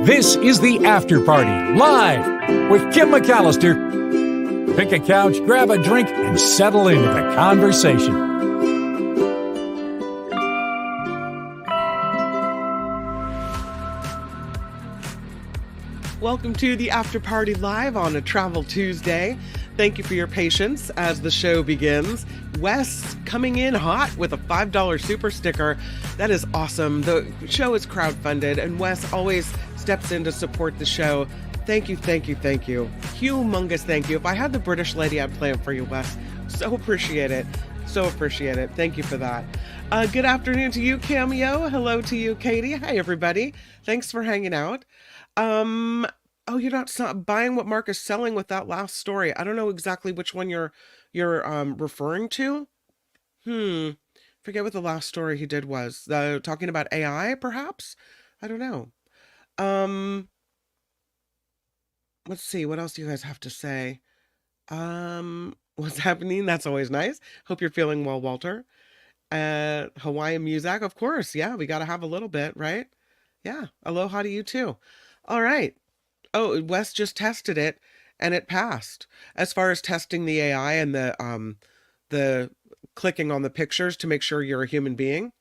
This is the After Party, live with Kim McAllister. Pick a couch, grab a drink, and settle into the conversation. Welcome to the After Party Live on a Travel Tuesday. Thank you for your patience as the show begins. Wes coming in hot with a $5 super sticker. That is awesome. The show is crowdfunded, and Wes always steps in to support the show. Thank you, thank you, thank you. Humongous thank you. If I had the British lady, I'd play it for you, Wes. So appreciate it. So appreciate it. Thank you for that. Good afternoon to you, Cameo. Hello to you, Katie. Hi, everybody. Thanks for hanging out. Oh, you're not buying what Mark is selling with that last story. I don't know exactly which one you're referring to. Forget what the last story he did was. Talking about AI, perhaps? I don't know. Let's see. What else do you guys have to say? What's happening? That's always nice. Hope you're feeling well, Walter. Hawaiian music, of course. Yeah, we got to have a little bit, right? Yeah. Aloha to you too. All right. Oh, Wes just tested it and it passed. As far as testing the AI and the clicking on the pictures to make sure you're a human being.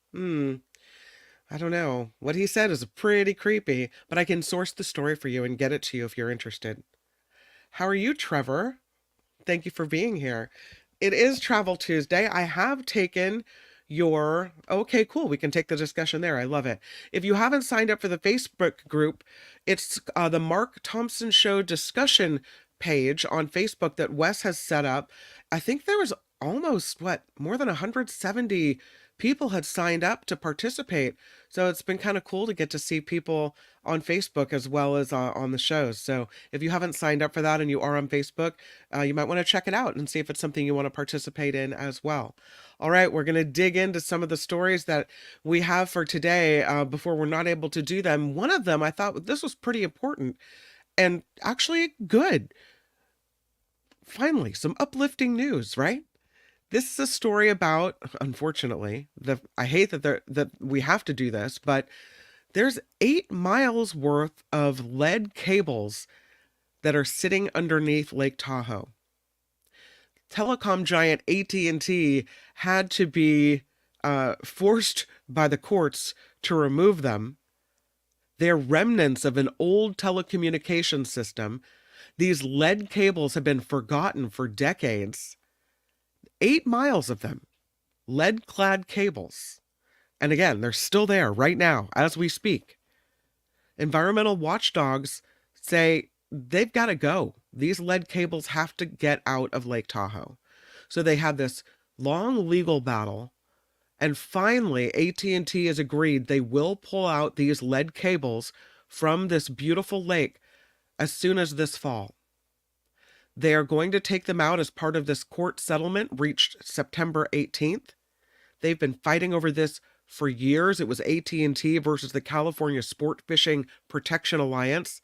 I don't know. What he said is pretty creepy, but I can source the story for you and get it to you if you're interested. How are you, Trevor? Thank you for being here. It is Travel Tuesday. I have taken your... Okay, cool. We can take the discussion there. I love it. If you haven't signed up for the Facebook group, it's the Mark Thompson Show discussion page on Facebook that Wes has set up. I think there was almost, more than 170 people had signed up to participate. So it's been kind of cool to get to see people on Facebook as well as on the shows. So if you haven't signed up for that and you are on Facebook, you might want to check it out and see if it's something you want to participate in as well. All right, we're going to dig into some of the stories that we have for today before we're not able to do them. One of them, I thought this was pretty important and actually good. Finally, some uplifting news, right? This is a story about, unfortunately, I hate that we have to do this, but there's 8 miles worth of lead cables that are sitting underneath Lake Tahoe. Telecom giant AT&T had to be forced by the courts to remove them. They're remnants of an old telecommunications system. These lead cables have been forgotten for decades. 8 miles of them, lead-clad cables. And again, they're still there right now as we speak. Environmental watchdogs say they've got to go. These lead cables have to get out of Lake Tahoe. So they had this long legal battle, and finally AT&T has agreed they will pull out these lead cables from this beautiful lake as soon as this fall. They are going to take them out as part of this court settlement reached September 18th. They've been fighting over this for years. It was AT&T versus the California Sport Fishing Protection Alliance.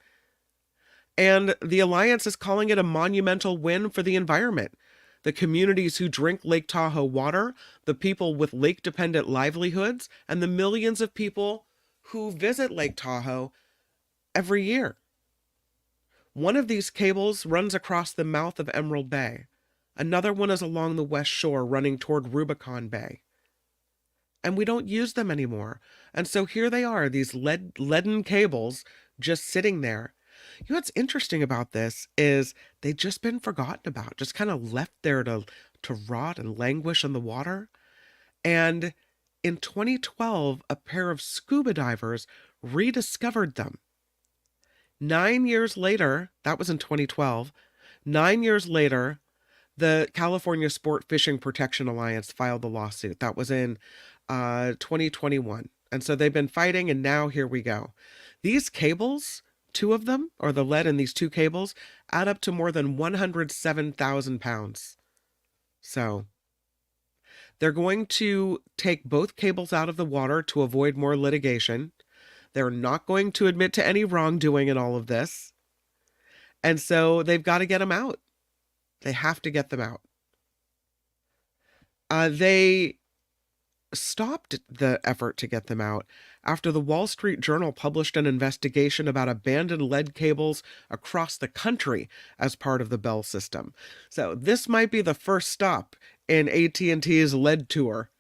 And the alliance is calling it a monumental win for the environment. The communities who drink Lake Tahoe water, the people with lake-dependent livelihoods, and the millions of people who visit Lake Tahoe every year. One of these cables runs across the mouth of Emerald Bay. Another one is along the west shore running toward Rubicon Bay. And we don't use them anymore. And so here they are, these leaden cables just sitting there. You know what's interesting about this is they've just been forgotten about, just kind of left there to rot and languish in the water. And in 2012, a pair of scuba divers rediscovered them. 9 years later, that was in 2012, 9 years later, the California Sport Fishing Protection Alliance filed the lawsuit. That was in 2021. And so they've been fighting, and now here we go. These cables, 2 of them, or the lead in these 2 cables, add up to more than 107,000 pounds. So they're going to take both cables out of the water to avoid more litigation. They're not going to admit to any wrongdoing in all of this. And so they've got to get them out. They have to get them out. They stopped the effort to get them out after the Wall Street Journal published an investigation about abandoned lead cables across the country as part of the Bell system. So this might be the first stop in AT&T's lead tour.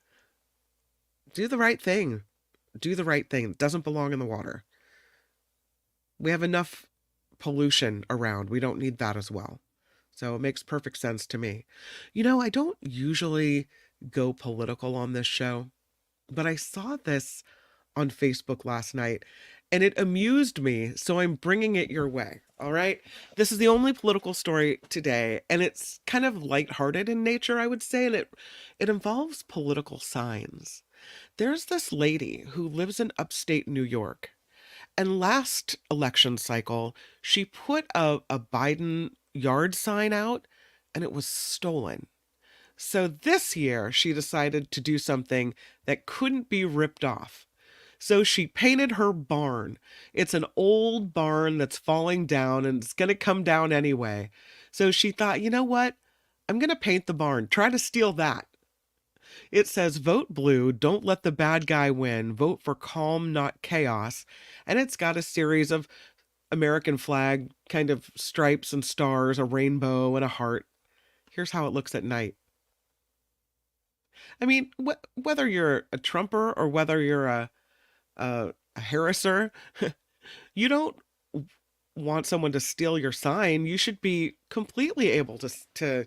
Do the right thing. Do the right thing. It doesn't belong in the water. We have enough pollution around. We don't need that as well. So it makes perfect sense to me. I don't usually go political on this show, but I saw this on Facebook last night and it amused me, so I'm bringing it your way. All right. This is the only political story today, and it's kind of lighthearted in nature, I would say, and it involves political signs. There's this lady who lives in upstate New York, and last election cycle, she put a Biden yard sign out and it was stolen. So this year, she decided to do something that couldn't be ripped off. So she painted her barn. It's an old barn that's falling down and it's going to come down anyway. So she thought, you know what? I'm going to paint the barn. Try to steal that. It says, vote blue, don't let the bad guy win. Vote for calm, not chaos. And it's got a series of American flag kind of stripes and stars, a rainbow and a heart. Here's how it looks at night. I mean, whether you're a Trumper or whether you're a Harriser, you don't want someone to steal your sign. You should be completely able to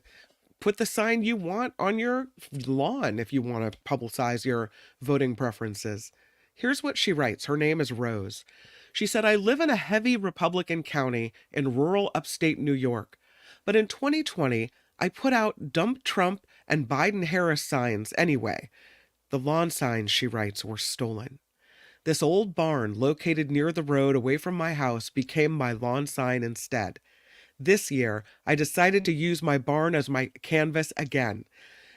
put the sign you want on your lawn if you want to publicize your voting preferences. Here's what she writes. Her name is Rose. She said, I live in a heavy Republican county in rural upstate New York. But in 2020, I put out dump Trump and Biden-Harris signs anyway. The lawn signs, she writes, were stolen. This old barn located near the road away from my house became my lawn sign instead. This year, I decided to use my barn as my canvas again.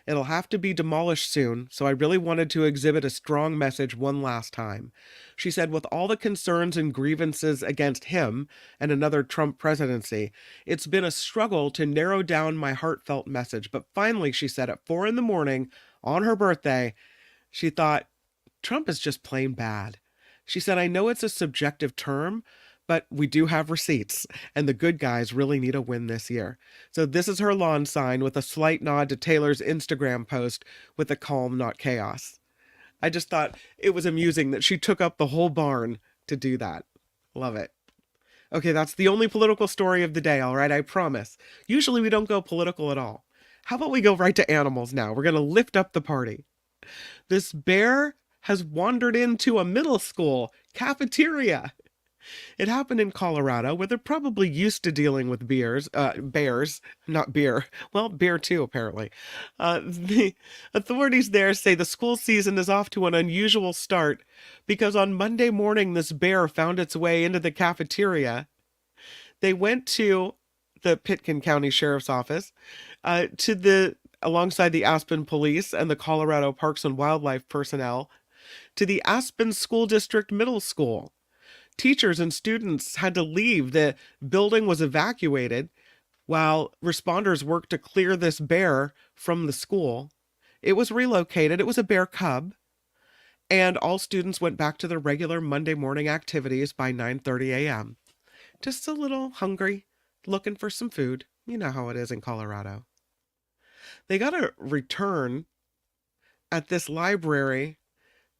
It'll have to be demolished soon, so I really wanted to exhibit a strong message one last time. She said, with all the concerns and grievances against him and another Trump presidency, it's been a struggle to narrow down my heartfelt message. But finally, she said, at 4 a.m. on her birthday, she thought, Trump is just plain bad. She said, I know it's a subjective term, but we do have receipts, and the good guys really need a win this year. So this is her lawn sign with a slight nod to Taylor's Instagram post with a calm, not chaos. I just thought it was amusing that she took up the whole barn to do that. Love it. Okay, that's the only political story of the day, all right? I promise. Usually we don't go political at all. How about we go right to animals now? We're going to lift up the party. This bear has wandered into a middle school cafeteria. It happened in Colorado, where they're probably used to dealing with bears, not beer. Well, beer too, apparently. The authorities there say the school season is off to an unusual start because on Monday morning, this bear found its way into the cafeteria. They went to the Pitkin County Sheriff's Office, alongside the Aspen Police and the Colorado Parks and Wildlife personnel, to the Aspen School District Middle School. Teachers and students had to leave. The building was evacuated while responders worked to clear this bear from the school. It was relocated. It was a bear cub. And all students went back to their regular Monday morning activities by 9:30 a.m. Just a little hungry, looking for some food. You know how it is in Colorado. They got a return at this library,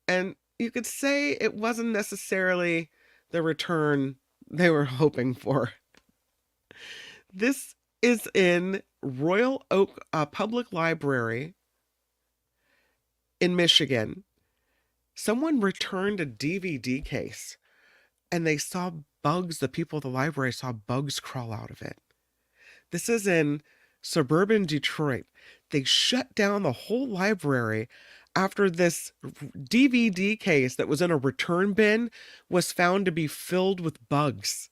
and you could say it wasn't necessarily the return they were hoping for. This is in Royal Oak Public Library in Michigan. Someone returned a DVD case and they saw bugs. The people at the library saw bugs crawl out of it. This is in suburban Detroit. They shut down the whole library after this DVD case that was in a return bin was found to be filled with bugs.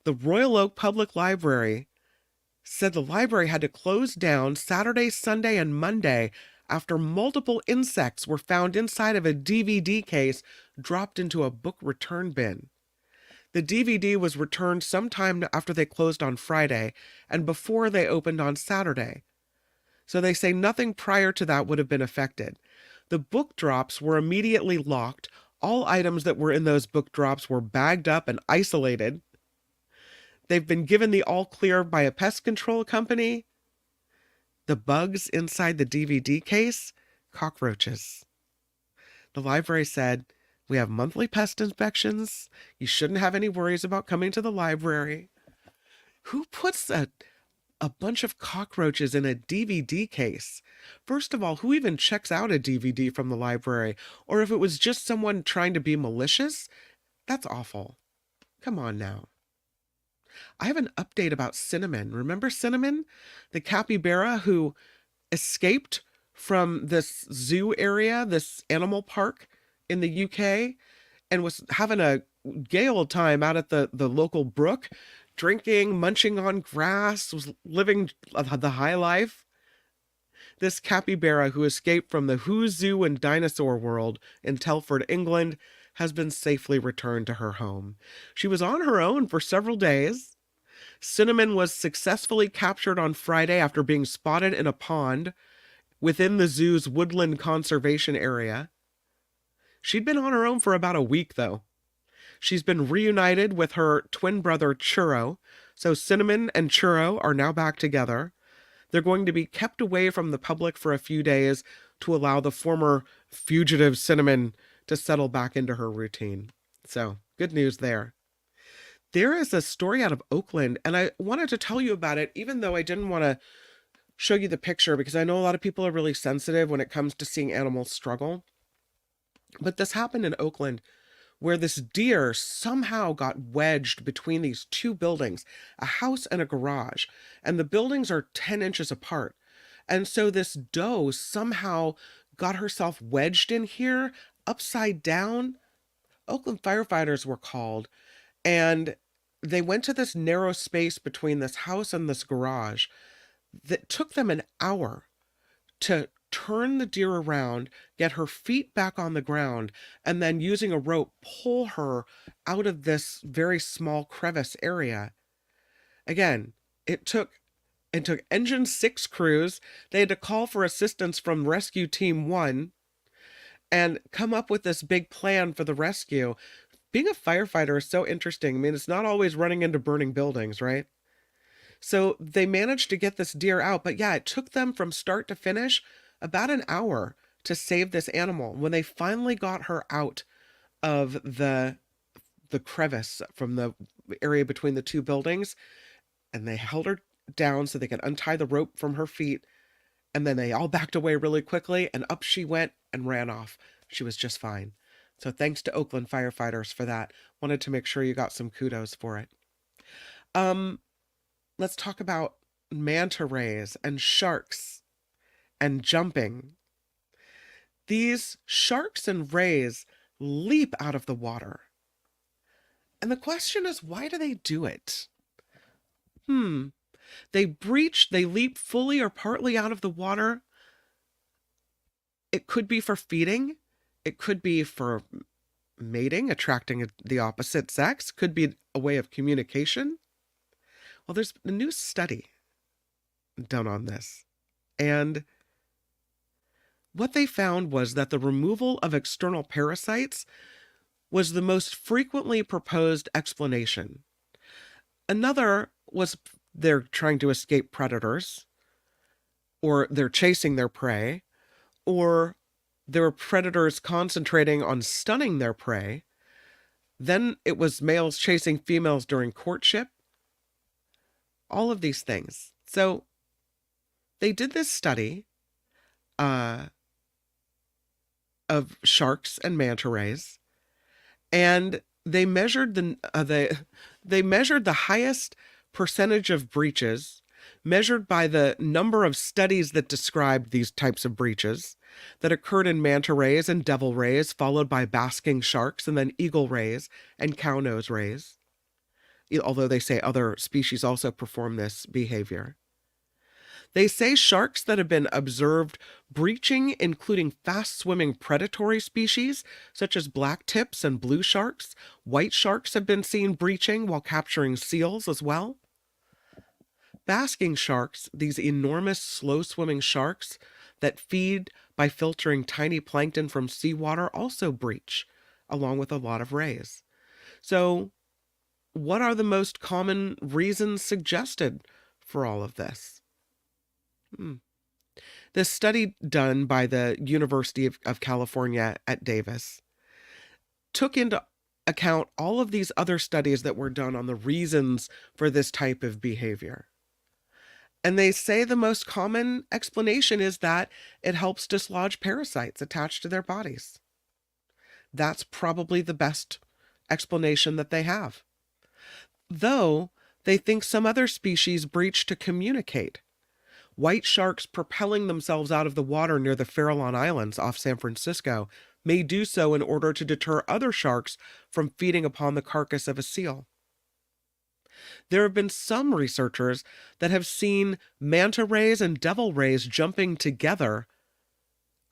The Royal Oak Public Library said the library had to close down Saturday, Sunday, and Monday after multiple insects were found inside of a DVD case dropped into a book return bin. The DVD was returned sometime after they closed on Friday and before they opened on Saturday. So they say nothing prior to that would have been affected. The book drops were immediately locked. All items that were in those book drops were bagged up and isolated. They've been given the all clear by a pest control company. The bugs inside the DVD case, cockroaches. The library said, "We have monthly pest inspections. You shouldn't have any worries about coming to the library." Who puts a bunch of cockroaches in a DVD case? First of all, who even checks out a DVD from the library? Or if it was just someone trying to be malicious, that's awful. Come on now. I have an update about Cinnamon. Remember Cinnamon? The capybara who escaped from this zoo area, this animal park in the UK, and was having a gay old time out at the local brook, drinking, munching on grass, was living the high life. This capybara who escaped from the Who Zoo and Dinosaur World in Telford, England, has been safely returned to her home. She was on her own for several days. Cinnamon was successfully captured on Friday after being spotted in a pond within the zoo's woodland conservation area. She'd been on her own for about a week, though. She's been reunited with her twin brother, Churro. So Cinnamon and Churro are now back together. They're going to be kept away from the public for a few days to allow the former fugitive Cinnamon to settle back into her routine. So, good news there. There is a story out of Oakland, and I wanted to tell you about it, even though I didn't want to show you the picture, because I know a lot of people are really sensitive when it comes to seeing animals struggle. But this happened in Oakland, where this deer somehow got wedged between these two buildings, a house and a garage, and the buildings are 10 inches apart. And so this doe somehow got herself wedged in here, upside down. Oakland firefighters were called, and they went to this narrow space between this house and this garage that took them an hour to turn the deer around, get her feet back on the ground, and then using a rope, pull her out of this very small crevice area. Again, it took Engine 6 crews. They had to call for assistance from Rescue Team 1 and come up with this big plan for the rescue. Being a firefighter is so interesting. I mean, it's not always running into burning buildings, right? So they managed to get this deer out, but yeah, it took them from start to finish about an hour to save this animal. When they finally got her out of the crevice from the area between the two buildings, and they held her down so they could untie the rope from her feet, and then they all backed away really quickly, and up she went and ran off. She was just fine. So thanks to Oakland firefighters for that. Wanted to make sure you got some kudos for it. Let's talk about manta rays and sharks and jumping. These sharks and rays leap out of the water. And the question is, why do they do it? They leap fully or partly out of the water. It could be for feeding. It could be for mating, attracting the opposite sex. Could be a way of communication. Well, there's a new study done on this. And what they found was that the removal of external parasites was the most frequently proposed explanation. Another was they're trying to escape predators, or they're chasing their prey, or there were predators concentrating on stunning their prey. Then it was males chasing females during courtship. All of these things. So they did this study of sharks and manta rays, and they measured the highest percentage of breaches, measured by the number of studies that described these types of breaches that occurred in manta rays and devil rays, followed by basking sharks, and then eagle rays and cownose rays, although they say other species also perform this behavior. They say sharks that have been observed breaching, including fast-swimming predatory species, such as black tips and blue sharks. White sharks have been seen breaching while capturing seals as well. Basking sharks, these enormous, slow-swimming sharks that feed by filtering tiny plankton from seawater also breach, along with a lot of rays. So, what are the most common reasons suggested for all of this? This study done by the University of California at Davis took into account all of these other studies that were done on the reasons for this type of behavior. And they say the most common explanation is that it helps dislodge parasites attached to their bodies. That's probably the best explanation that they have. Though they think some other species breach to communicate. White sharks propelling themselves out of the water near the Farallon Islands off San Francisco may do so in order to deter other sharks from feeding upon the carcass of a seal. There have been some researchers that have seen manta rays and devil rays jumping together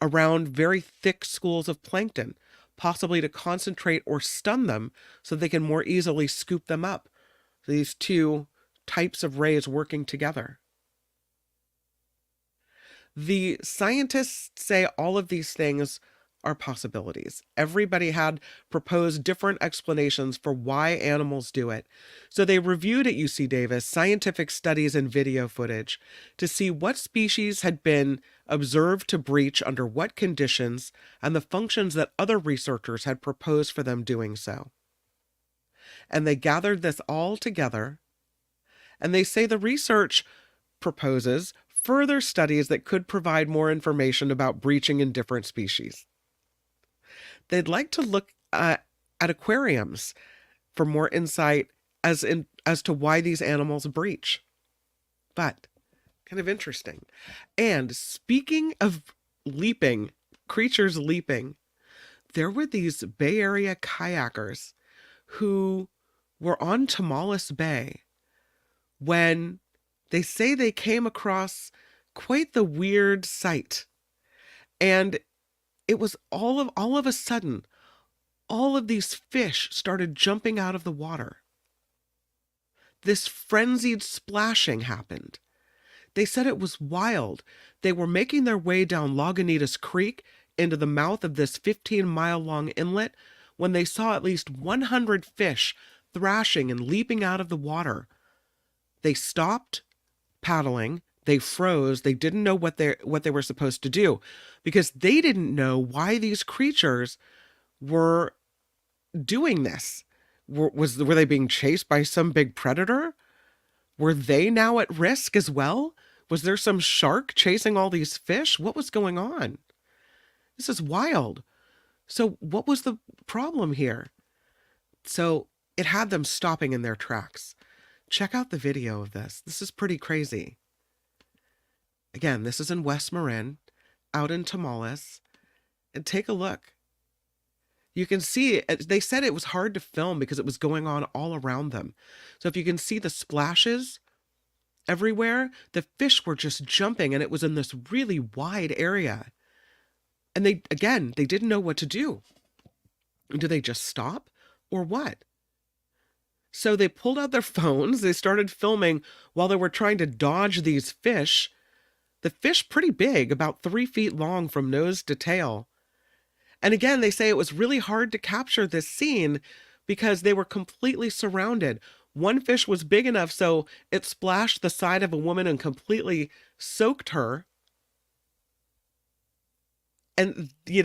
around very thick schools of plankton, possibly to concentrate or stun them so they can more easily scoop them up. These two types of rays working together. The scientists say all of these things are possibilities. Everybody had proposed different explanations for why animals do it. So they reviewed at UC Davis scientific studies and video footage to see what species had been observed to breach under what conditions and the functions that other researchers had proposed for them doing so. And they gathered this all together, and they say the research proposes further studies that could provide more information about breaching in different species. They'd like to look at aquariums for more insight as to why these animals breach. But kind of interesting. And speaking of leaping, creatures leaping, there were these Bay Area kayakers who were on Tomales Bay when they say they came across quite the weird sight. And it was all of a sudden, all of these fish started jumping out of the water. This frenzied splashing happened. They said it was wild. They were making their way down Lagunitas Creek into the mouth of this 15-mile-long inlet when they saw at least 100 fish thrashing and leaping out of the water. They stopped paddling. They froze. They didn't know what they were supposed to do because they didn't know why these creatures were doing this. Were they being chased by some big predator? Were they now at risk as well? Was there some shark chasing all these fish? What was going on? This is wild. So what was the problem here? So it had them stopping in their tracks. Check out the video of this. This is pretty crazy. Again, this is in West Marin, out in Tomales. And take a look. You can see, they said it was hard to film because it was going on all around them. So if you can see the splashes everywhere, the fish were just jumping and it was in this really wide area. And they didn't know what to do. Do they just stop or what? So they pulled out their phones. They started filming while they were trying to dodge these fish. The fish pretty big, about 3 feet long from nose to tail. And again, they say it was really hard to capture this scene because they were completely surrounded. One fish was big enough so it splashed the side of a woman and completely soaked her. And, it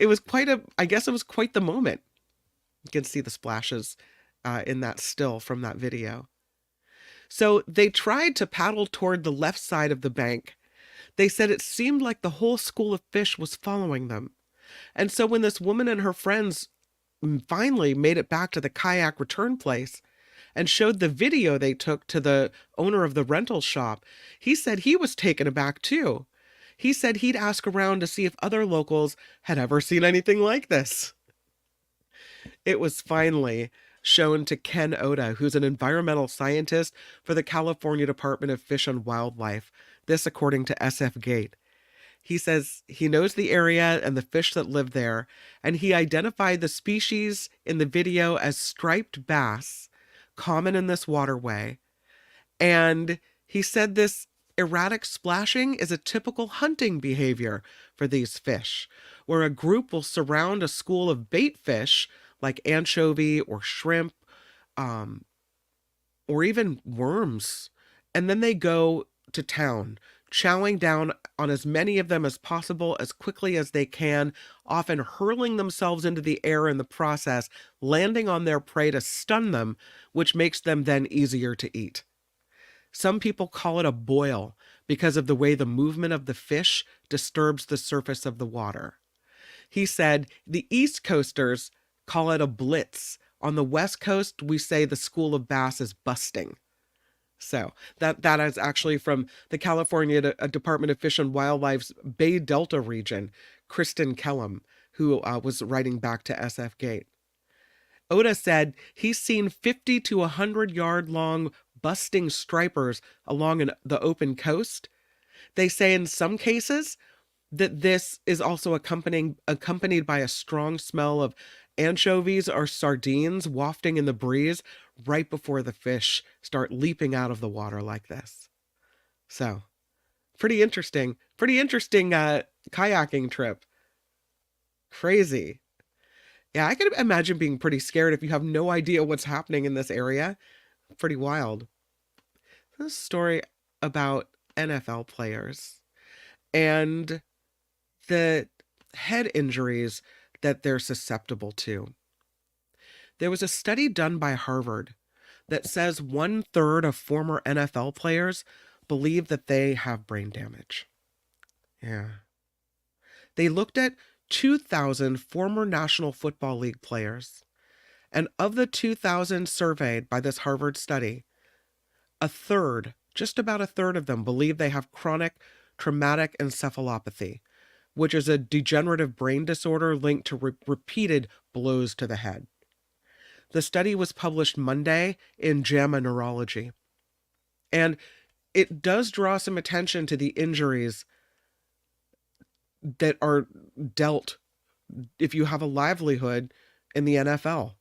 was quite the moment. You can see the splashes in that still from that video. So they tried to paddle toward the left side of the bank. They said it seemed like the whole school of fish was following them. And so when this woman and her friends finally made it back to the kayak return place and showed the video they took to the owner of the rental shop, he said he was taken aback too. He said he'd ask around to see if other locals had ever seen anything like this. It was finally shown to Ken Oda, who's an environmental scientist for the California Department of Fish and Wildlife. This according to SF Gate. He says he knows the area and the fish that live there, and he identified the species in the video as striped bass, common in this waterway. And he said this Erratic splashing is a typical hunting behavior for these fish, where a group will surround a school of bait fish like anchovy or shrimp, um, or even worms, and then they go to town, chowing down on as many of them as possible as quickly as they can, often hurling themselves into the air in the process, landing on their prey to stun them, which makes them then easier to eat. Some people call it a boil because of the way the movement of the fish disturbs the surface of the water. He said the East Coasters call it a blitz. On the West Coast, we say the school of bass is busting. So that is actually from the California Department of Fish and Wildlife's Bay Delta region, Kristen Kellum, who was writing back to SF Gate. Oda said he's seen 50 to 100-yard long busting stripers along the open coast. They say in some cases that this is also accompanied by a strong smell of anchovies or sardines wafting in the breeze right before the fish start leaping out of the water like this. So, pretty interesting kayaking trip. Crazy. Yeah, I could imagine being pretty scared if you have no idea what's happening in this area. Pretty wild. This story about NFL players and the head injuries that they're susceptible to. There was a study done by Harvard that says 1/3 of former NFL players believe that they have brain damage. Yeah. They looked at 2,000 former National Football League players, and of the 2,000 surveyed by this Harvard study, just about a third of them believe they have chronic traumatic encephalopathy, which is a degenerative brain disorder linked to repeated blows to the head. The study was published Monday in JAMA Neurology. And it does draw some attention to the injuries that are dealt if you have a livelihood in the NFL.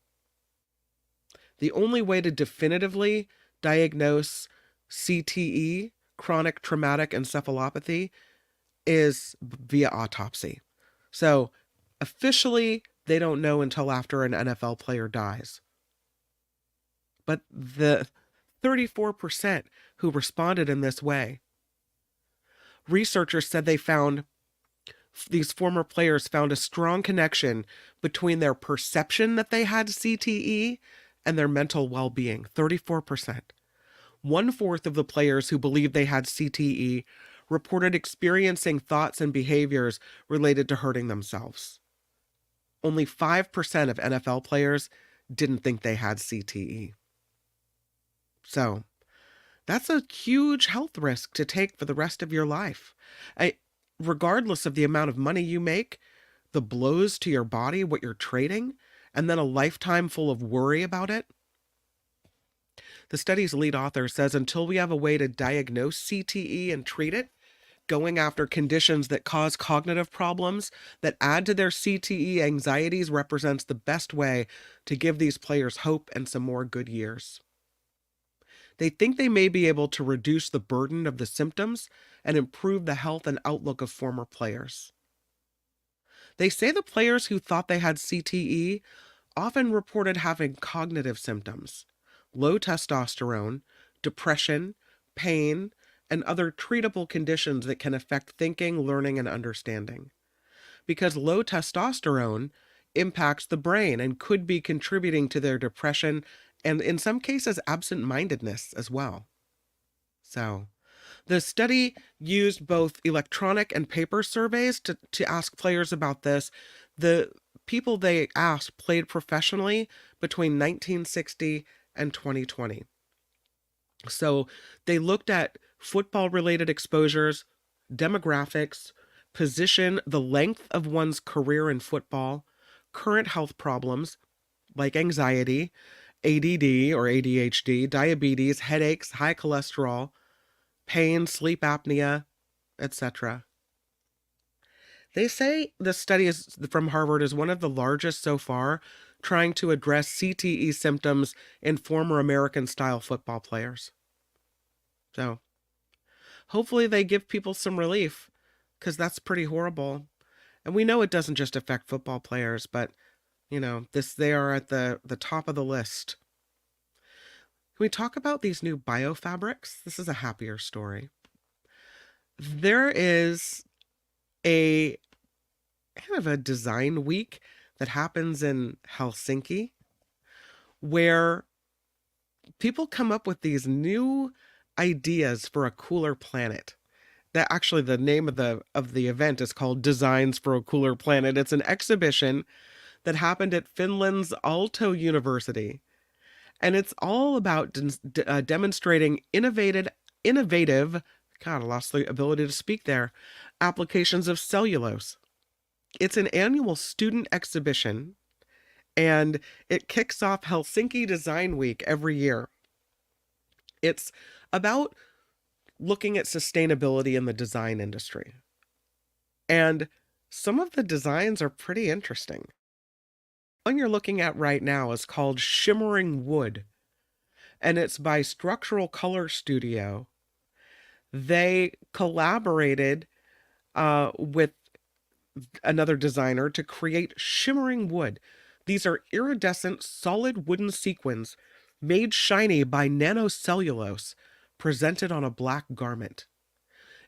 The only way to definitively diagnose CTE, chronic traumatic encephalopathy, is via autopsy. So officially, they don't know until after an NFL player dies. But the 34% who responded in this way, researchers said these former players found a strong connection between their perception that they had CTE and their mental well-being. 34%. 1/4 of the players who believed they had CTE reported experiencing thoughts and behaviors related to hurting themselves. Only 5% of NFL players didn't think they had CTE. So, that's a huge health risk to take for the rest of your life. Regardless of the amount of money you make, the blows to your body, what you're trading, and then a lifetime full of worry about it. The study's lead author says until we have a way to diagnose CTE and treat it, going after conditions that cause cognitive problems that add to their CTE anxieties represents the best way to give these players hope and some more good years. They think they may be able to reduce the burden of the symptoms and improve the health and outlook of former players. They say the players who thought they had CTE often reported having cognitive symptoms, low testosterone, depression, pain, and other treatable conditions that can affect thinking, learning, and understanding. Because low testosterone impacts the brain and could be contributing to their depression and in some cases absent-mindedness as well. So, the study used both electronic and paper surveys to ask players about this. The people they asked played professionally between 1960 and 2020. So they looked at football-related exposures, demographics, position, the length of one's career in football, current health problems like anxiety, ADD or ADHD, diabetes, headaches, high cholesterol, pain, sleep apnea, etc. They say the study from Harvard is one of the largest so far, trying to address CTE symptoms in former American-style football players. So, Hopefully they give people some relief, because that's pretty horrible. And we know it doesn't just affect football players, but they are at the top of the list. Can we talk about these new biofabrics? This is a happier story. There is a kind of a design week that happens in Helsinki where people come up with these new ideas for a cooler planet. That actually, the name of the event is called Designs for a Cooler Planet. It's an exhibition that happened at Finland's Aalto University, and it's all about demonstrating innovative. God, I lost the ability to speak there. Applications of cellulose. It's an annual student exhibition, and it kicks off Helsinki Design Week every year. It's about looking at sustainability in the design industry. And some of the designs are pretty interesting. One you're looking at right now is called Shimmering Wood, and it's by Structural Color Studio. They collaborated with another designer to create Shimmering Wood. These are iridescent solid wooden sequins made shiny by nanocellulose, presented on a black garment.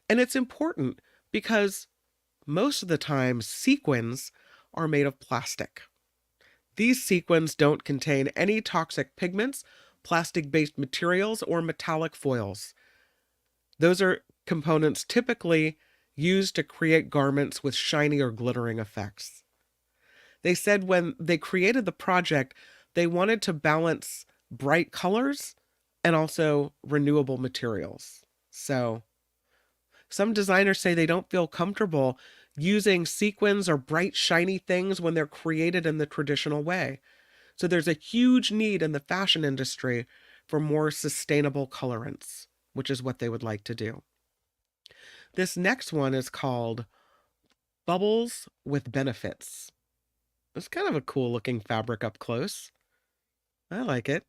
And it's important because most of the time sequins are made of plastic. These sequins don't contain any toxic pigments, plastic-based materials, or metallic foils. Those are components typically used to create garments with shiny or glittering effects. They said when they created the project, they wanted to balance bright colors and also renewable materials. So some designers say they don't feel comfortable using sequins or bright, shiny things when they're created in the traditional way. So there's a huge need in the fashion industry for more sustainable colorants, which is what they would like to do. This next one is called Bubbles with Benefits. It's kind of a cool looking fabric up close. I like it.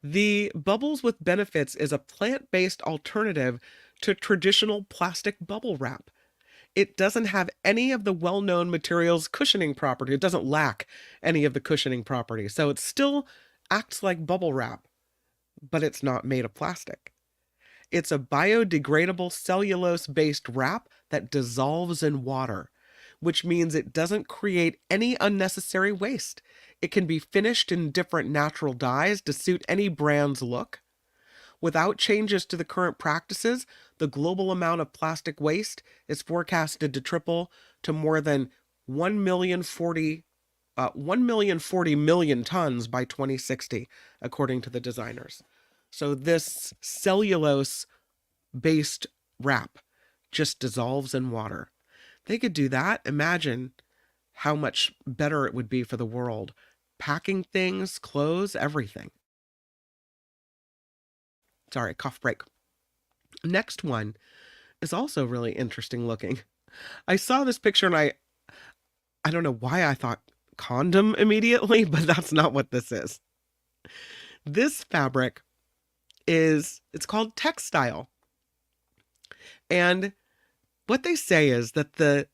The Bubbles with Benefits is a plant-based alternative to traditional plastic bubble wrap. It doesn't have any of the well-known materials' cushioning property. It doesn't lack any of the cushioning properties. So it still acts like bubble wrap, but it's not made of plastic. It's a biodegradable cellulose-based wrap that dissolves in water, which means it doesn't create any unnecessary waste. It can be finished in different natural dyes to suit any brand's look. Without changes to the current practices, the global amount of plastic waste is forecasted to triple to more than 1,040 million tons by 2060, according to the designers. So this cellulose-based wrap just dissolves in water. They could do that. Imagine how much better it would be for the world. Packing things, clothes, everything. Sorry, cough break. Next one is also really interesting looking. I saw this picture and I don't know why I thought condom immediately, but that's not what this is. This fabric it's called Textile. And what they say is that the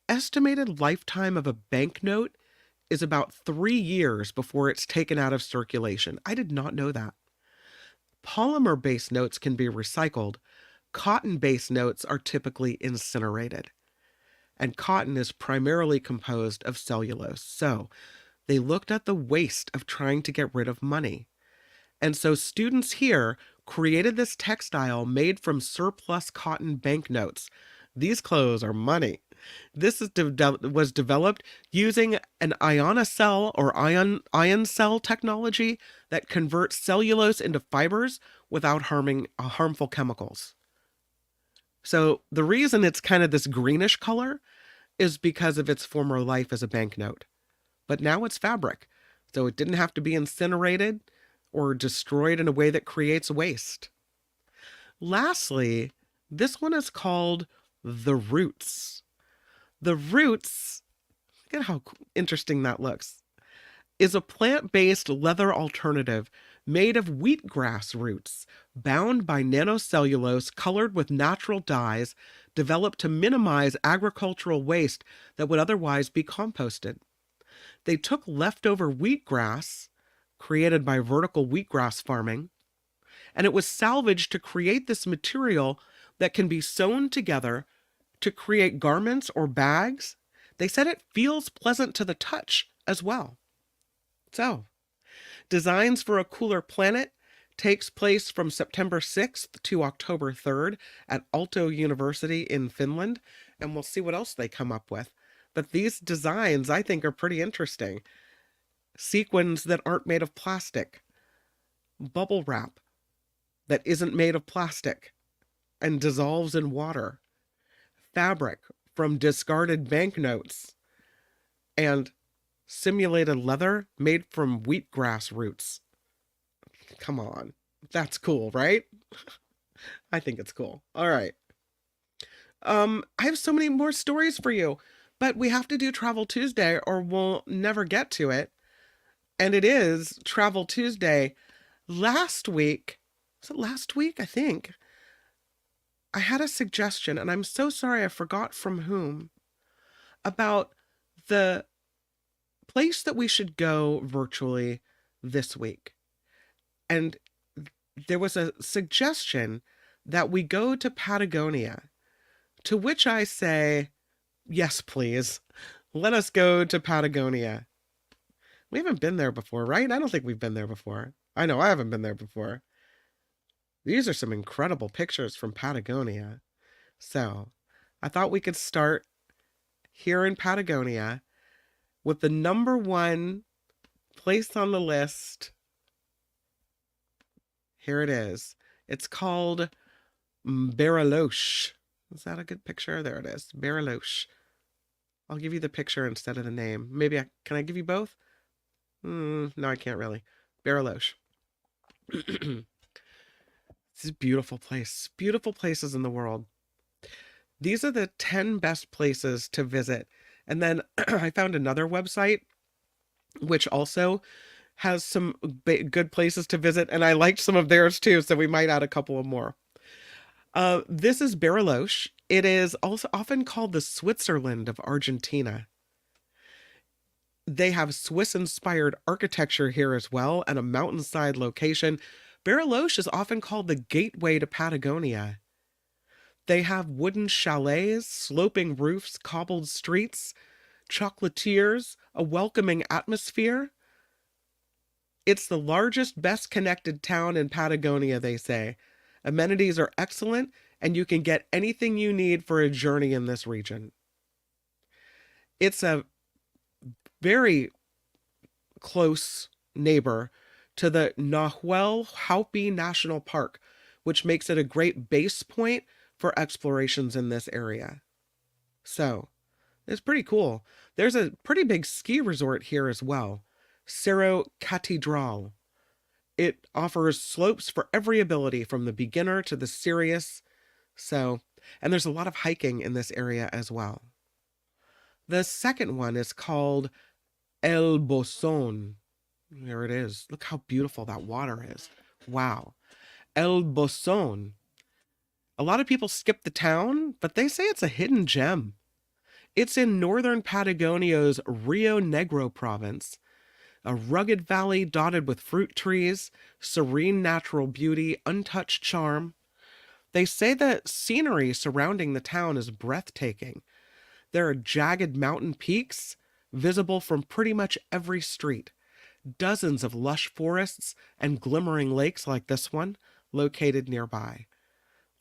estimated lifetime of a banknote is about 3 years before it's taken out of circulation. I did not know that. Polymer-based notes can be recycled. Cotton-based notes are typically incinerated. And cotton is primarily composed of cellulose. So they looked at the waste of trying to get rid of money. And so students here created this textile made from surplus cotton banknotes. These clothes are money. This was developed using an ionocell or ion cell technology that converts cellulose into fibers without harming harmful chemicals. So the reason it's kind of this greenish color is because of its former life as a banknote. But now it's fabric, so it didn't have to be incinerated or destroyed in a way that creates waste. Lastly, this one is called The Roots. The Roots, look at how interesting that looks, is a plant-based leather alternative made of wheatgrass roots, bound by nanocellulose colored with natural dyes, developed to minimize agricultural waste that would otherwise be composted. They took leftover wheatgrass, created by vertical wheatgrass farming, and it was salvaged to create this material that can be sewn together to create garments or bags. They said it feels pleasant to the touch as well. So, Designs for a Cooler Planet takes place from September 6th to October 3rd at Aalto University in Finland, and we'll see what else they come up with. But these designs, I think, are pretty interesting. Sequins that aren't made of plastic, bubble wrap that isn't made of plastic and dissolves in water, fabric from discarded banknotes, and simulated leather made from wheatgrass roots. Come on. That's cool, right? I think it's cool. All right. I have so many more stories for you, but we have to do Travel Tuesday or we'll never get to it. And it is Travel Tuesday. Last week, was it last week? I think. I had a suggestion, and I'm so sorry I forgot from whom, about the place that we should go virtually this week. And there was a suggestion that we go to Patagonia, to which I say, yes, please. Let us go to Patagonia. We haven't been there before, right? I don't think we've been there before. I know I haven't been there before. These are some incredible pictures from Patagonia. So, I thought we could start here in Patagonia with the number one place on the list. Here it is. It's called Bariloche. Is that a good picture? There it is. Bariloche. I'll give you the picture instead of the name. Maybe can I give you both? No, I can't really. Bariloche. This is a beautiful place. Beautiful places in the world. These are the 10 best places to visit. And then I found another website which also has some good places to visit. And I liked some of theirs too, so we might add a couple of more. This is Bariloche. It is also often called the Switzerland of Argentina. They have Swiss-inspired architecture here as well, and a mountainside location. Bariloche is often called the gateway to Patagonia. They have wooden chalets, sloping roofs, cobbled streets, chocolatiers, a welcoming atmosphere. It's the largest, best connected town in Patagonia, they say. Amenities are excellent, and you can get anything you need for a journey in this region. It's a very close neighbor to the Nahuel Huapi National Park, which makes it a great base point for explorations in this area. So, it's pretty cool. There's a pretty big ski resort here as well, Cerro Catedral. It offers slopes for every ability, from the beginner to the serious. So, and there's a lot of hiking in this area as well. The second one is called El Boson. There it is. Look how beautiful that water is. Wow. El Boson. A lot of people skip the town, but they say it's a hidden gem. It's in northern Patagonia's Rio Negro province, a rugged valley dotted with fruit trees, serene natural beauty, untouched charm. They say the scenery surrounding the town is breathtaking. There are jagged mountain peaks, visible from pretty much every street, dozens of lush forests and glimmering lakes like this one, located nearby.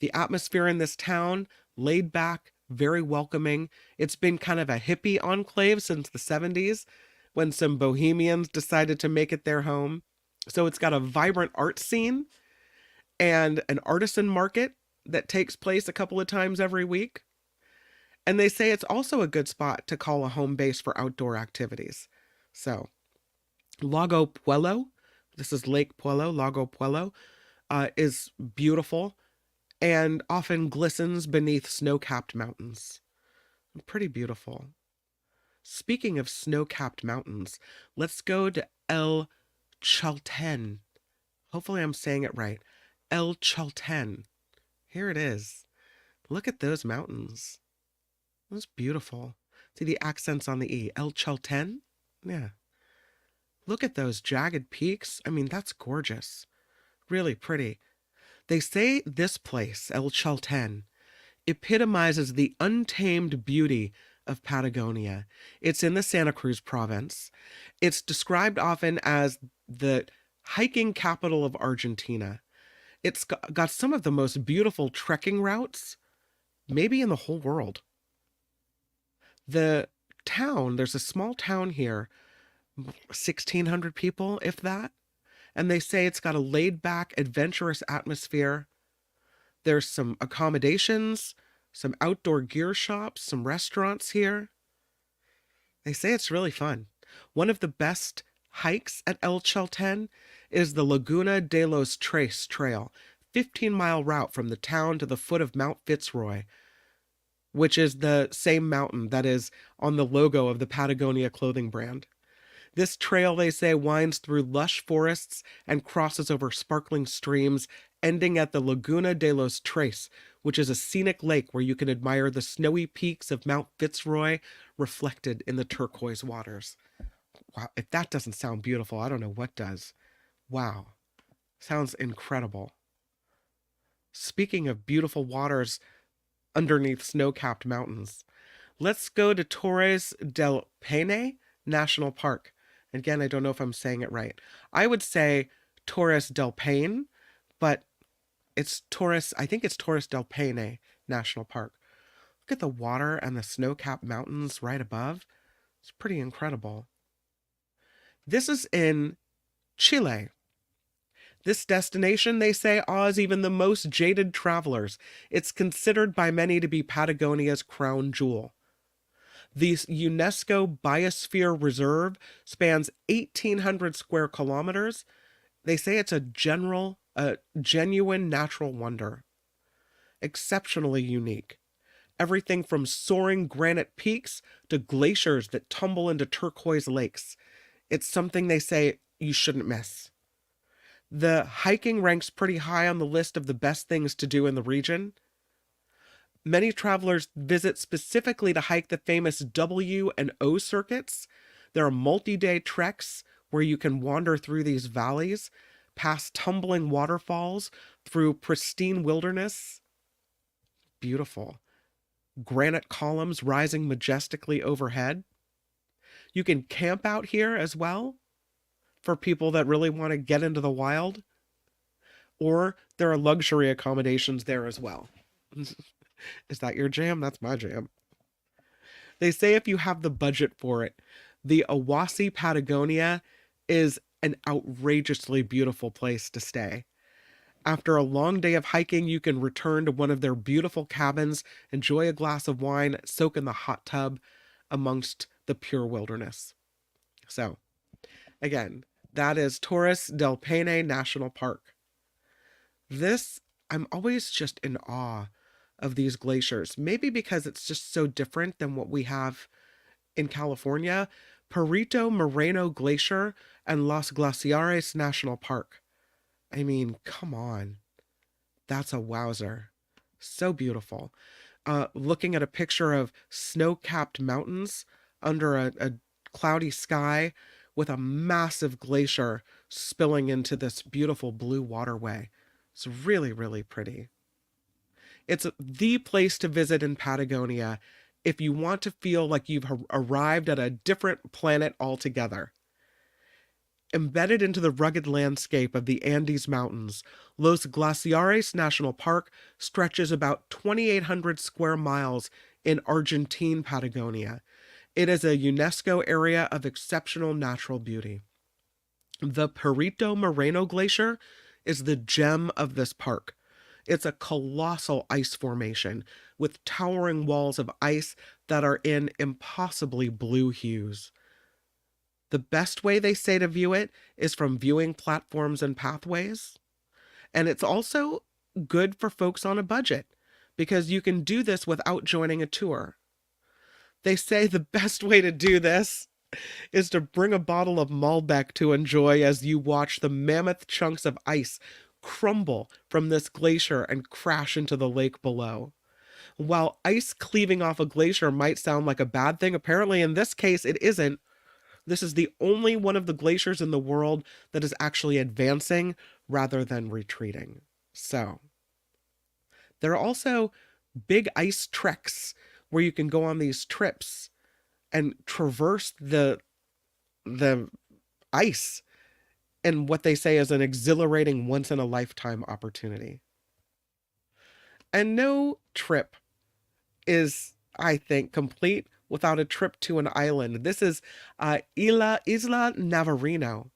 The atmosphere in this town, laid back, very welcoming. It's been kind of a hippie enclave since the 70s, when some bohemians decided to make it their home. So it's got a vibrant art scene and an artisan market that takes place a couple of times every week. And they say it's also a good spot to call a home base for outdoor activities. So, Lago Puelo, this is Lake Puelo, Lago Puelo, is beautiful and often glistens beneath snow-capped mountains. Pretty beautiful. Speaking of snow-capped mountains, let's go to El Chalten. Hopefully I'm saying it right. El Chalten. Here it is. Look at those mountains. That's beautiful. See the accents on the E. El Chalten? Yeah. Look at those jagged peaks. I mean, that's gorgeous. Really pretty. They say this place, El Chalten, epitomizes the untamed beauty of Patagonia. It's in the Santa Cruz province. It's described often as the hiking capital of Argentina. It's got some of the most beautiful trekking routes, maybe in the whole world. The town, there's a small town here, 1,600 people, if that. And they say it's got a laid back, adventurous atmosphere. There's some accommodations, some outdoor gear shops, some restaurants here. They say it's really fun. One of the best hikes at El Chalten is the Laguna de los Tres Trail, 15-mile route from the town to the foot of Mount Fitzroy, which is the same mountain that is on the logo of the Patagonia clothing brand. This trail, they say, winds through lush forests and crosses over sparkling streams, ending at the Laguna de los Tres, which is a scenic lake where you can admire the snowy peaks of Mount Fitzroy reflected in the turquoise waters. Wow, if that doesn't sound beautiful, I don't know what does. Wow, sounds incredible. Speaking of beautiful waters underneath snow-capped mountains, let's go to Taurus Delpan National Park. Again, I don't know if I'm saying it right. I would say Taurus Delpan, but it's Taurus, I think it's Taurus Delpan National Park. Look at the water and the snow-capped mountains right above. It's pretty incredible. This is in Chile. This destination, they say, awes even the most jaded travelers. It's considered by many to be Patagonia's crown jewel. The UNESCO Biosphere Reserve spans 1,800 square kilometers. They say it's a genuine natural wonder. Exceptionally unique. Everything from soaring granite peaks to glaciers that tumble into turquoise lakes. It's something they say you shouldn't miss. The hiking ranks pretty high on the list of the best things to do in the region. Many travelers visit specifically to hike the famous W and O circuits. There are multi-day treks where you can wander through these valleys, past tumbling waterfalls, through pristine wilderness. Beautiful. Granite columns rising majestically overhead. You can camp out here as well for people that really want to get into the wild. Or there are luxury accommodations there as well. Is that your jam? That's my jam. They say if you have the budget for it, the Awasi Patagonia is an outrageously beautiful place to stay. After a long day of hiking, you can return to one of their beautiful cabins, enjoy a glass of wine, soak in the hot tub amongst the pure wilderness. So, again, that is Taurus Delpan National Park. I'm always just in awe of these glaciers, maybe because it's just so different than what we have in California. Perito Moreno Glacier and Los Glaciares National Park. I mean, come on. That's a wowzer. So beautiful. Looking at a picture of snow-capped mountains under a cloudy sky with a massive glacier spilling into this beautiful blue waterway. It's really, really pretty. It's the place to visit in Patagonia if you want to feel like you've arrived at a different planet altogether. Embedded into the rugged landscape of the Andes Mountains, Los Glaciares National Park stretches about 2,800 square miles in Argentine Patagonia. It is a UNESCO area of exceptional natural beauty. The Perito Moreno Glacier is the gem of this park. It's a colossal ice formation with towering walls of ice that are in impossibly blue hues. The best way they say to view it is from viewing platforms and pathways. And it's also good for folks on a budget because you can do this without joining a tour. They say the best way to do this is to bring a bottle of Malbec to enjoy as you watch the mammoth chunks of ice crumble from this glacier and crash into the lake below. While ice cleaving off a glacier might sound like a bad thing, apparently in this case it isn't. This is the only one of the glaciers in the world that is actually advancing rather than retreating. So, there are also big ice treks where you can go on these trips and traverse the ice in what they say is an exhilarating once in a lifetime opportunity. And no trip is, I think, complete without a trip to an island. This is Isla Navarino.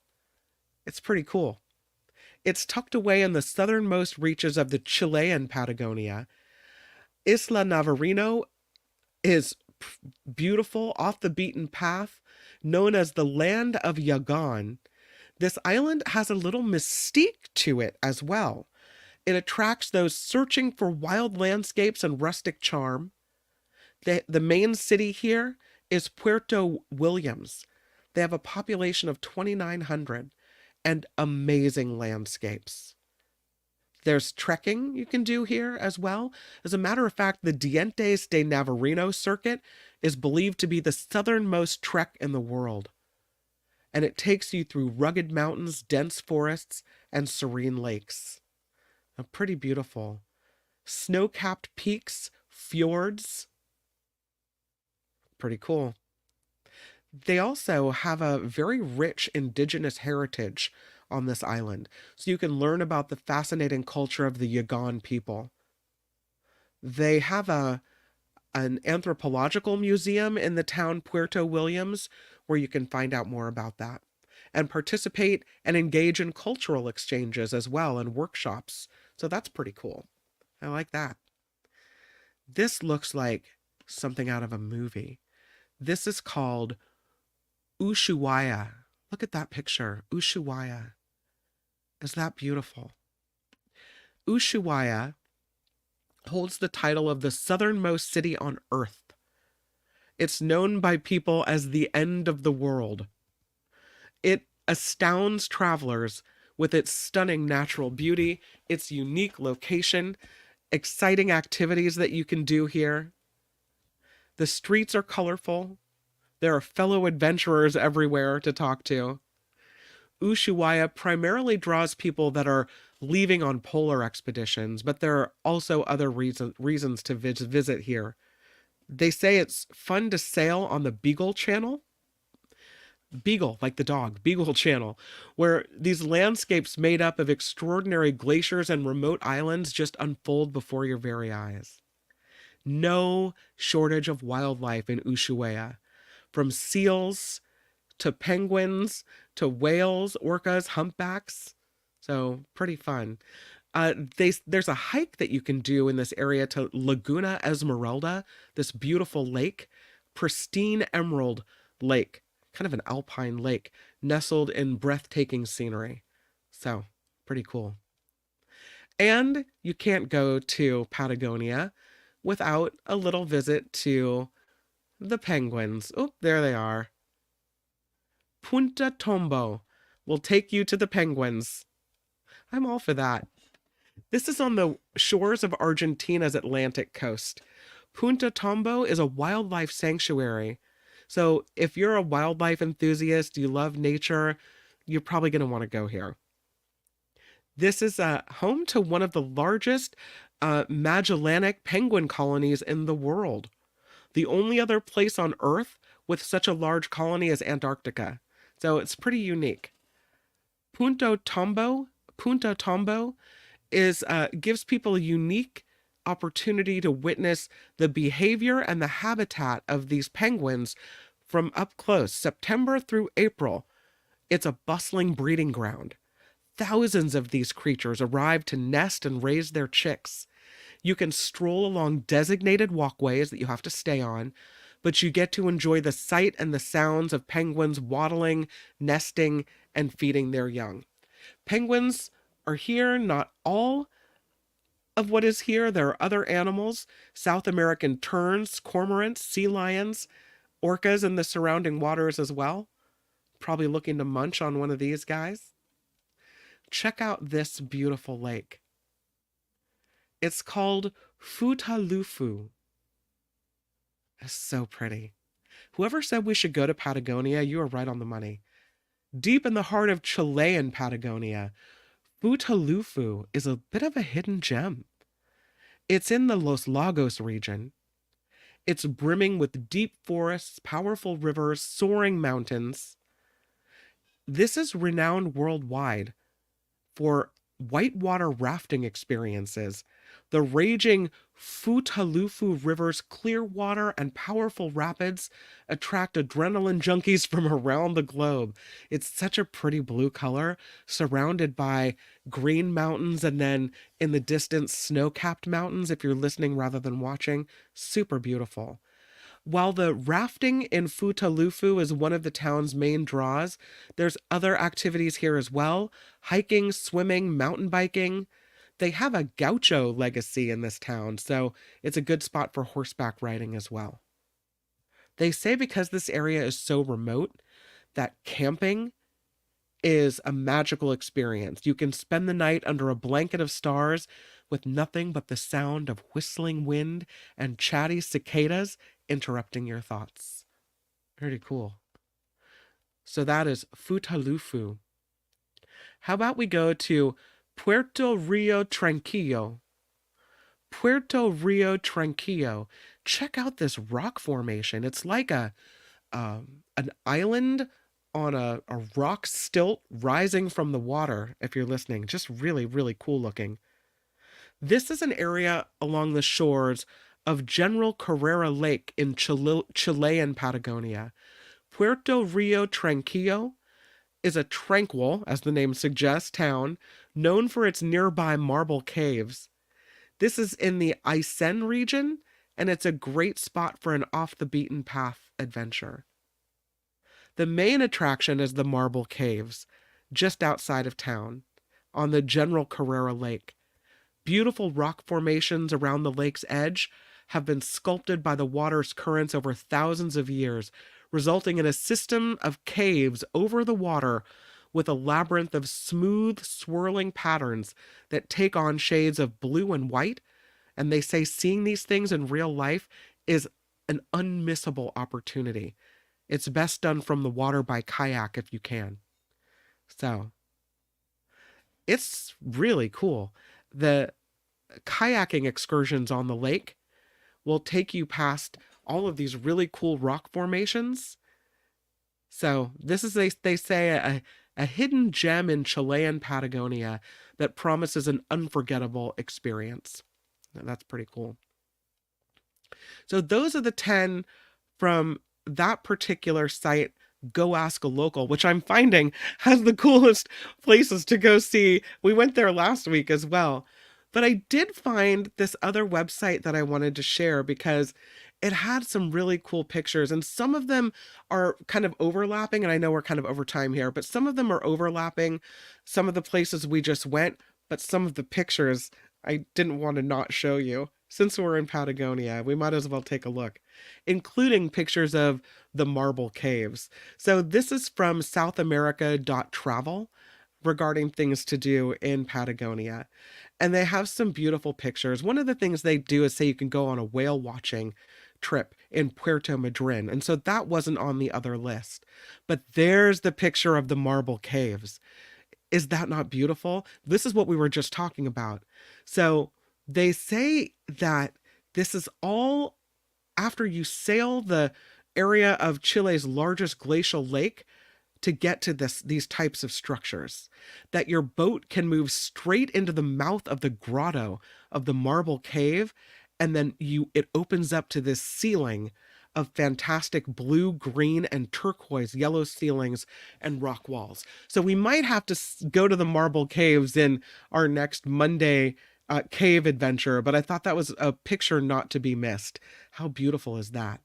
It's pretty cool. It's tucked away in the southernmost reaches of the Chilean Patagonia. Isla Navarino is beautiful, off the beaten path, known as the land of Yagan. This island has a little mystique to it as well. It attracts those searching for wild landscapes and rustic charm. The main city here is Puerto Williams. They have a population of 2,900 and amazing landscapes. There's trekking you can do here as well. As a matter of fact, the Dientes de Navarino circuit is believed to be the southernmost trek in the world. And it takes you through rugged mountains, dense forests, and serene lakes. Pretty beautiful. Snow-capped peaks, fjords. Pretty cool. They also have a very rich indigenous heritage on this island, so you can learn about the fascinating culture of the Yagan people. They have an anthropological museum in the town Puerto Williams where you can find out more about that and participate and engage in cultural exchanges as well and workshops. So that's pretty cool. I like that. This looks like something out of a movie. This is called Ushuaia. Look at that picture. Ushuaia. Is that beautiful? Ushuaia holds the title of the southernmost city on Earth. It's known by people as the end of the world. It astounds travelers with its stunning natural beauty, its unique location, exciting activities that you can do here. The streets are colorful. There are fellow adventurers everywhere to talk to. Ushuaia primarily draws people that are leaving on polar expeditions, but there are also other reasons to visit here. They say it's fun to sail on the Beagle Channel. Beagle, like the dog, Beagle Channel, where these landscapes made up of extraordinary glaciers and remote islands just unfold before your very eyes. No shortage of wildlife in Ushuaia, from seals to penguins to whales, orcas, humpbacks. So pretty fun. There's a hike that you can do in this area to Laguna Esmeralda, this beautiful lake, pristine emerald lake, kind of an alpine lake, nestled in breathtaking scenery. So, pretty cool. And you can't go to Patagonia without a little visit to the penguins. Oh, there they are. Punta Tombo will take you to the penguins. I'm all for that. This is on the shores of Argentina's Atlantic coast. Punta Tombo is a wildlife sanctuary. So if you're a wildlife enthusiast, you love nature, you're probably going to want to go here. This is home to one of the largest Magellanic penguin colonies in the world. The only other place on Earth with such a large colony is Antarctica. So it's pretty unique. Punta Tombo is gives people a unique opportunity to witness the behavior and the habitat of these penguins from up close, September through April. It's a bustling breeding ground. Thousands of these creatures arrive to nest and raise their chicks. You can stroll along designated walkways that you have to stay on, but you get to enjoy the sight and the sounds of penguins waddling, nesting, and feeding their young. Penguins are here, not all of what is here. There are other animals, South American terns, cormorants, sea lions, orcas in the surrounding waters as well. Probably looking to munch on one of these guys. Check out this beautiful lake. It's called Futalufu. It's so pretty. Whoever said we should go to Patagonia, you are right on the money. Deep in the heart of Chilean Patagonia, Futalufu is a bit of a hidden gem. It's in the Los Lagos region. It's brimming with deep forests, powerful rivers, soaring mountains. This is renowned worldwide for whitewater rafting experiences. The raging Futalufu River's clear water and powerful rapids attract adrenaline junkies from around the globe. It's such a pretty blue color, surrounded by green mountains and then in the distance snow-capped mountains if you're listening rather than watching. Super beautiful. While the rafting in Futalufu is one of the town's main draws, there's other activities here as well: hiking, swimming, mountain biking. They have a gaucho legacy in this town, so it's a good spot for horseback riding as well. They say because this area is so remote that camping is a magical experience. You can spend the night under a blanket of stars with nothing but the sound of whistling wind and chatty cicadas interrupting your thoughts. Pretty cool. So that is Futalufu. How about we go to Puerto Rio Tranquillo? Puerto Rio Tranquillo. Check out this rock formation. It's like an island on a rock stilt rising from the water, if you're listening. Just really, really cool looking. This is an area along the shores of General Carrera Lake in Chilean Patagonia. Puerto Rio Tranquillo is a tranquil, as the name suggests, town known for its nearby marble caves. This is in the Aysén region, and it's a great spot for an off-the-beaten-path adventure. The main attraction is the marble caves, just outside of town, on the General Carrera Lake. Beautiful rock formations around the lake's edge have been sculpted by the water's currents over thousands of years, resulting in a system of caves over the water with a labyrinth of smooth, swirling patterns that take on shades of blue and white. And they say seeing these things in real life is an unmissable opportunity. It's best done from the water by kayak if you can. So, it's really cool. The kayaking excursions on the lake will take you past all of these really cool rock formations. So this is, they say, a hidden gem in Chilean Patagonia that promises an unforgettable experience. That's pretty cool. So those are the 10 from that particular site, Go Ask a Local, which I'm finding has the coolest places to go see. We went there last week as well. But I did find this other website that I wanted to share because it had some really cool pictures, and some of them are kind of overlapping, and I know we're kind of over time here, but some of them are overlapping some of the places we just went, but some of the pictures I didn't want to not show you. Since we're in Patagonia, we might as well take a look, including pictures of the marble caves. So this is from southamerica.travel regarding things to do in Patagonia. And they have some beautiful pictures. One of the things they do is say you can go on a whale watching trip in Puerto Madryn. And so that wasn't on the other list. But there's the picture of the marble caves. Is that not beautiful? This is what we were just talking about. So they say that this is all after you sail the area of Chile's largest glacial lake to get to these types of structures, that your boat can move straight into the mouth of the grotto of the marble cave, and then it opens up to this ceiling of fantastic blue, green, and turquoise yellow ceilings and rock walls. So we might have to go to the marble caves in our next Monday cave adventure, but I thought that was a picture not to be missed. How beautiful is that?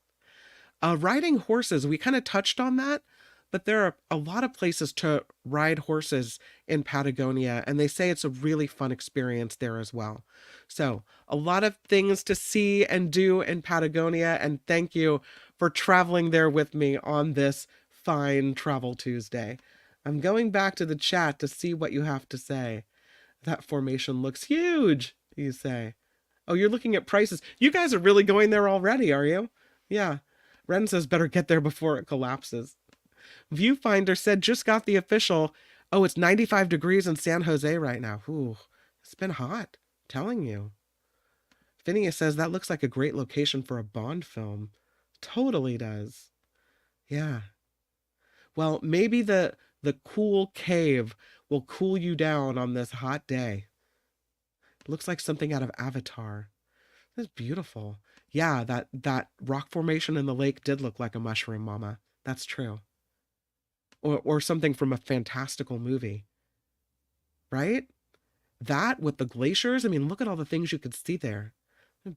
Riding horses, we kind of touched on that, but there are a lot of places to ride horses in Patagonia, and they say it's a really fun experience there as well. So a lot of things to see and do in Patagonia, and thank you for traveling there with me on this fine Travel Tuesday. I'm going back to the chat to see what you have to say. That formation looks huge, you say. Oh, you're looking at prices. You guys are really going there already, are you? Yeah. Ren says better get there before it collapses. Viewfinder said just got the official. Oh, it's 95 degrees in San Jose right now. Ooh, it's been hot. Telling you. Phineas says that looks like a great location for a Bond film. Totally does. Yeah. Well, maybe the cool cave will cool you down on this hot day. It looks like something out of Avatar. That's beautiful. Yeah, that rock formation in the lake did look like a mushroom, Mama. That's true. Or something from a fantastical movie. Right? That with the glaciers, I mean, look at all the things you could see there.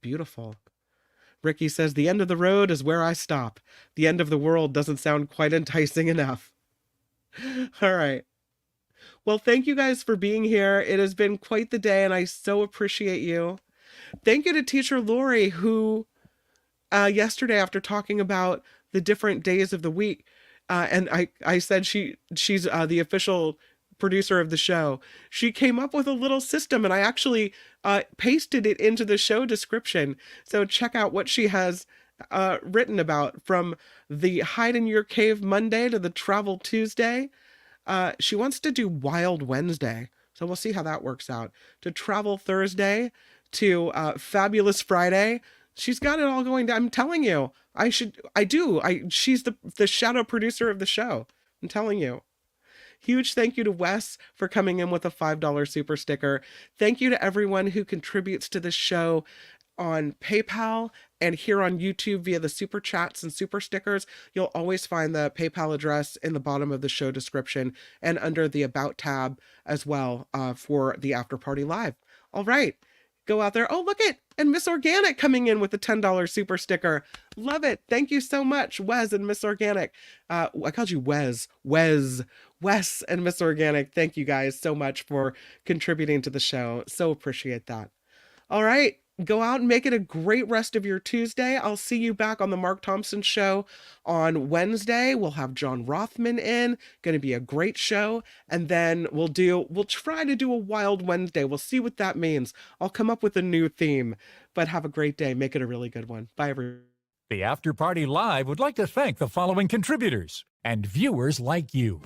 Beautiful. Ricky says, the end of the road is where I stop. The end of the world doesn't sound quite enticing enough. All right. Well, thank you guys for being here. It has been quite the day, and I so appreciate you. Thank you to Teacher Lori, who yesterday, after talking about the different days of the week, and I said she's the official producer of the show, she came up with a little system, and I actually pasted it into the show description. So check out what she has written about, from the Hide in Your Cave Monday to the Travel Tuesday. She wants to do Wild Wednesday, so we'll see how that works out. To Travel Thursday, to Fabulous Friday. She's got it all going down. I'm telling you, she's the shadow producer of the show. I'm telling you. Huge thank you to Wes for coming in with a $5 super sticker. Thank you to everyone who contributes to this show on PayPal and here on YouTube via the super chats and super stickers. You'll always find the PayPal address in the bottom of the show description and under the About tab as well for the After Party Live. All right. Go out there. Oh, look it. And Miss Organic coming in with the $10 super sticker. Love it. Thank you so much, Wes and Miss Organic. I called you Wes and Miss Organic. Thank you guys so much for contributing to the show. So appreciate that. All right. Go out and make it a great rest of your Tuesday. I'll see you back on the Mark Thompson Show on Wednesday. We'll have John Rothman in. Going to be a great show. And then we'll try to do a Wild Wednesday. We'll see what that means. I'll come up with a new theme. But have a great day. Make it a really good one. Bye, everyone. The After Party Live would like to thank the following contributors and viewers like you.